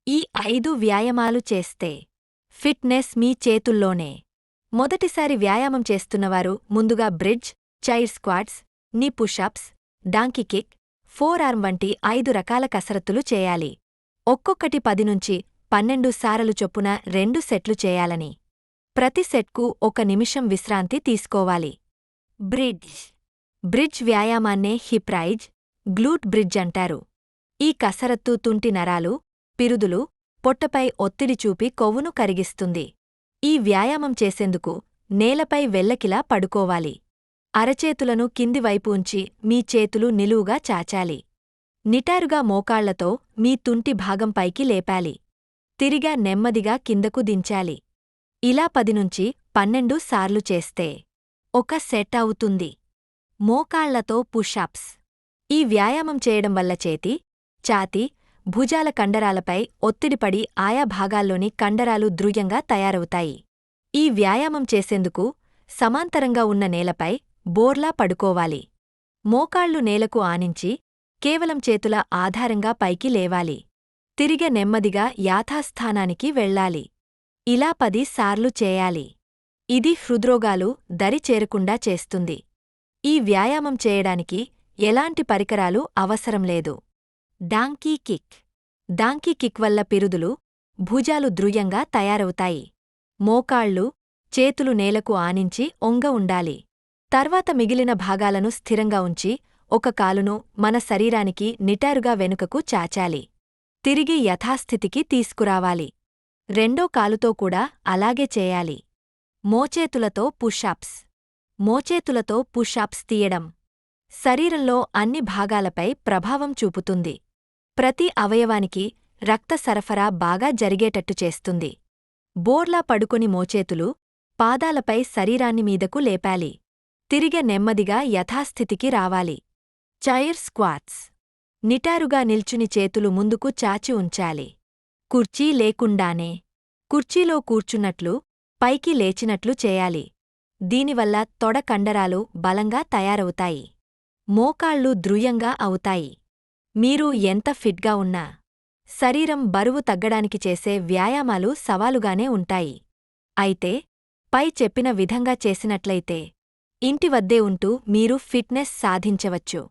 ఈ 5 వ్యాయామాలు చేస్తే ఫిట్నెస్ మీ చేతుల్లోనే. మొదటిసారి వ్యాయామం చేస్తున్నవారు ముందుగా బ్రిడ్జ్, చైర్ స్క్వాట్స్, నీ push-ups, donkey kick, four arm వంటి 5 రకాల కసరత్తులు చేయాలి. ఒక్కొక్కటి 10 నుంచి 12 సారలు చొప్పున 2 సెట్లు చేయాలని. ప్రతి సెట్కు 1 నిమిషం విశ్రాంతి తీసుకోవాలి. బ్రిడ్జ్ వ్యాయామాన్నే హిప్ రైజ్, గ్లూట్ బ్రిడ్జ్ అంటారు. ఈ కసరత్తు తుంటి నరాలు, పిరుదులు, పొట్టపై ఒత్తిడి చూపి కొవ్వును కరిగిస్తుంది. ఈ వ్యాయామం చేసేందుకు నేలపై వెల్లకిలా పడుకోవాలి. అరచేతులను కిందివైపు ఉంచి మీ చేతులు నిలువుగా చాచాలి. నిటారుగా మోకాళ్లతో మీ తుంటి భాగం పైకి లేపాలి. తిరిగా నెమ్మదిగా కిందకు దించాలి. ఇలా 10 నుంచి 12 సార్లు చేస్తే 1 సెట్ అవుతుంది. మోకాళ్లతో పుషప్స్. ఈ వ్యాయామం చేయడం వల్ల చేతి, ఛాతీ, భుజాల కండరాలపై ఒత్తిడిపడి ఆయా భాగాల్లోని కండరాలు దృఢంగా తయారవుతాయి. ఈ వ్యాయామం చేసేందుకు సమాంతరంగా ఉన్న నేలపై బోర్లా పడుకోవాలి. మోకాళ్లు నేలకు ఆనించి కేవలం చేతుల ఆధారంగా పైకి లేవాలి. తిరిగె నెమ్మదిగా యాథాస్థానానికి వెళ్ళాలి. ఇలా 10 సార్లు చేయాలి. ఇది హృద్రోగాలు దరి చేరకుండా చేస్తుంది. ఈ వ్యాయామం చేయడానికి ఎలాంటి పరికరాలు అవసరం లేదు. డాంకీ కిక్ వల్ల పిరుదులు, భుజాలు దృఢంగా తయారవుతాయి. మోకాళ్ళు, చేతులు నేలకు ఆనించి ఒంగ ఉండాలి. తర్వాత మిగిలిన భాగాలను స్థిరంగా ఉంచి 1 కాలును మన శరీరానికి నిటారుగా వెనుకకు చాచాలి. తిరిగి యథాస్థితికి తీసుకురావాలి. రెండో కాలుతో కూడా అలాగే చేయాలి. మోచేతులతో పుషప్స్ తీయడం శరీరంలో అన్ని భాగాలపై ప్రభావం చూపుతుంది. ప్రతి అవయవానికి రక్త సరఫరా బాగా జరిగేటట్టు చేస్తుంది. బోర్లా పడుకొని మోచేతులు, పాదాలపై శరీరాన్ని మీదకు లేపాలి. తిరిగె నెమ్మదిగా యథాస్థితికి రావాలి. Chair squats. నిటారుగా నిల్చుని చేతులు ముందుకు చాచి ఉంచాలి. కుర్చీ లేకుండానే. కుర్చీలో కూర్చున్నట్లు, పైకి లేచినట్లు చేయాలి. దీనివల్ల తొడ కండరాలు బలంగా తయారవుతాయి. మోకాళ్ళు దృఢంగా అవుతాయి. మీరు ఎంత ఫిట్గా ఉన్నా శరీరం బరువు తగ్గడానికి చేసే వ్యాయామాలు సవాలుగానే ఉంటాయి. అయితే పై చెప్పిన విధంగా చేసినట్లయితే ఇంటి వద్దే ఉంటూ మీరు ఫిట్నెస్ సాధించవచ్చు.